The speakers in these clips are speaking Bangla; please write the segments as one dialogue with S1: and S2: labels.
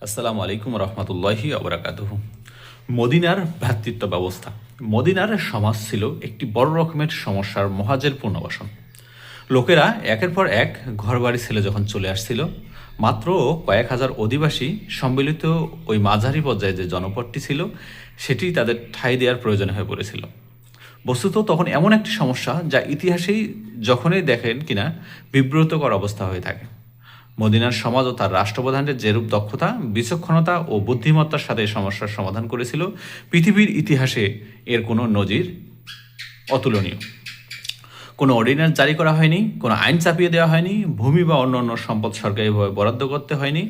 S1: আসসালামু আলাইকুম রহমতুল্লাহি আবরাকাতুহু। মদিনার ভ্রাতৃত্ব ব্যবস্থা। মদিনার সমাজ ছিল একটি বড় রকমের সমস্যার মহাজের পুনর্বাসন। লোকেরা একের পর এক ঘরবাড়ি ছেলে যখন চলে আসছিল, মাত্র কয়েক হাজার অধিবাসী সম্মিলিত ওই মাঝারি পর্যায়ে যে জনপদটি ছিল সেটি তাদের ঠাঁই দেওয়ার প্রয়োজন হয়ে পড়েছিল। বস্তুত তখন এমন একটি সমস্যা যা ইতিহাসেই যখনই দেখেন কিনা বিব্রতকর অবস্থা হয়ে থাকে। মদিনার সমাজ ও তার রাষ্ট্রপ্রধানের যেরূপ দক্ষতা, বিচক্ষণতা ও বুদ্ধিমত্তার সাথে এই সমস্যার সমাধান করেছিল, পৃথিবীর ইতিহাসে এর কোনো নজির অতুলনীয়। কোনো অর্ডিন্যান্স জারি করা হয়নি, কোনো আইন চাপিয়ে দেওয়া হয়নি, ভূমি বা অন্য সম্পদ সরকারিভাবে বরাদ্দ করতে হয়নি,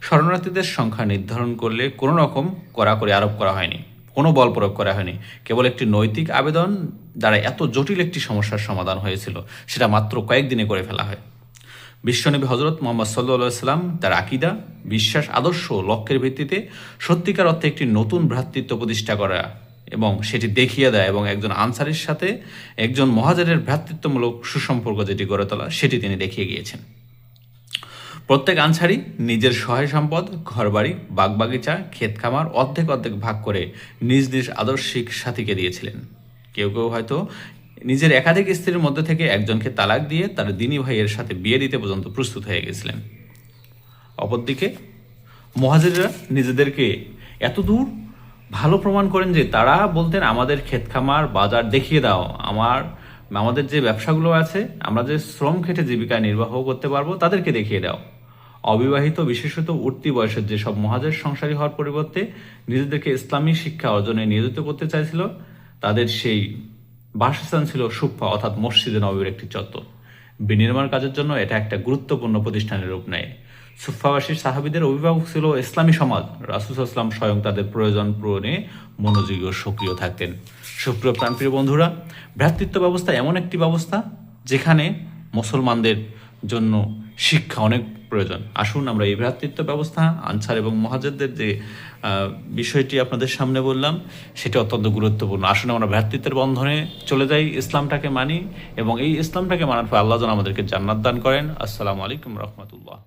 S1: শরণার্থীদের সংখ্যা নির্ধারণ করলে কোনো রকম কড়াকড়ি আরোপ করা হয়নি, কোনো বল প্রয়োগ করা হয়নি। কেবল একটি নৈতিক আবেদন দ্বারা এত জটিল একটি সমস্যার সমাধান হয়েছিল, সেটা মাত্র কয়েকদিনে করে ফেলা হয়। বিশ্বনবী হজরত মোহাম্মদ সাল্লাল্লাহু সাল্লাম তার আকিদা, বিশ্বাস, আদর্শ লক্ষ্যের ভিত্তিতে সত্যিকার অর্থে একটি নতুন ভ্রাতৃত্ব প্রতিষ্ঠা করা এবং সেটি দেখিয়ে দেয়, এবং একজন আনসারীর সাথে একজন মহাজেরের ভ্রাতৃত্বমূলক সুসম্পর্ক যেটি গড়ে তোলা সেটি তিনি দেখিয়ে গিয়েছেন। প্রত্যেক আনসারী নিজের সহায় সম্পদ, ঘরবাড়ি, বাগবাগিচা, ক্ষেত খামার অর্ধেক অর্ধেক ভাগ করে নিজ নিজ আদর্শিক সাথীকে দিয়েছিলেন। কেউ কেউ হয়তো নিজের একাধিক স্ত্রীর মধ্যে থেকে একজনকে তালাক দিয়ে তার দিনী ভাইয়ের সাথে বিয়ে দিতে পর্যন্ত প্রস্তুত হয়ে গেছিলেন। অপরদিকে মুহাজিররা নিজেদেরকে এতদূর ভালো প্রমাণ করেন যে তারা বলতেন, আমাদের ক্ষেত খামার বাজার দেখিয়ে দাও, আমাদের যে ব্যবসাগুলো আছে, আমরা যে শ্রম খেটে জীবিকা নির্বাহ করতে পারবো, তাদেরকে দেখিয়ে দাও। অবিবাহিত, বিশেষত উঠতি বয়সের যেসব মুহাজির সংসারী হওয়ার পরিবর্তে নিজেদেরকে ইসলামী শিক্ষা অর্জনে নিয়োজিত করতে চাইছিল, তাদের সেই বাসস্থান ছিল সুফা অর্থাৎ মসজিদে নববীর একটি চত্বর। বিনির্মাণ কাজের জন্য এটা একটা গুরুত্বপূর্ণ প্রতিষ্ঠানের রূপ নেয়। সুফাবাসীর সাহাবীদের অভিভাবক ছিল ইসলামী সমাজ। রাসূল সাল্লাল্লাহু আলাইহি ওয়াসাল্লাম স্বয়ং তাদের প্রয়োজন পূরণে মনোযোগী ও সক্রিয় থাকতেন। সুপ্রিয় প্রাণপ্রিয় বন্ধুরা, ভ্রাতৃত্ব ব্যবস্থা এমন একটি ব্যবস্থা যেখানে মুসলমানদের জন্য শিক্ষা অনেক প্রয়োজন। আসুন আমরা এই ভ্রাতৃত্ব ব্যবস্থা, আনসার এবং মুহাজিরদের যে বিষয়টি আপনাদের সামনে বললাম, সেটা অত্যন্ত গুরুত্বপূর্ণ। আসুন আমরা ভ্রাতৃত্বের বন্ধনে চলে যাই, ইসলামটাকে মানি, এবং এই ইসলামটাকে মানার পর আল্লাহ যেন আমাদেরকে জান্নাত দান করেন। আসসালামু আলাইকুম রহমতুল্লাহ।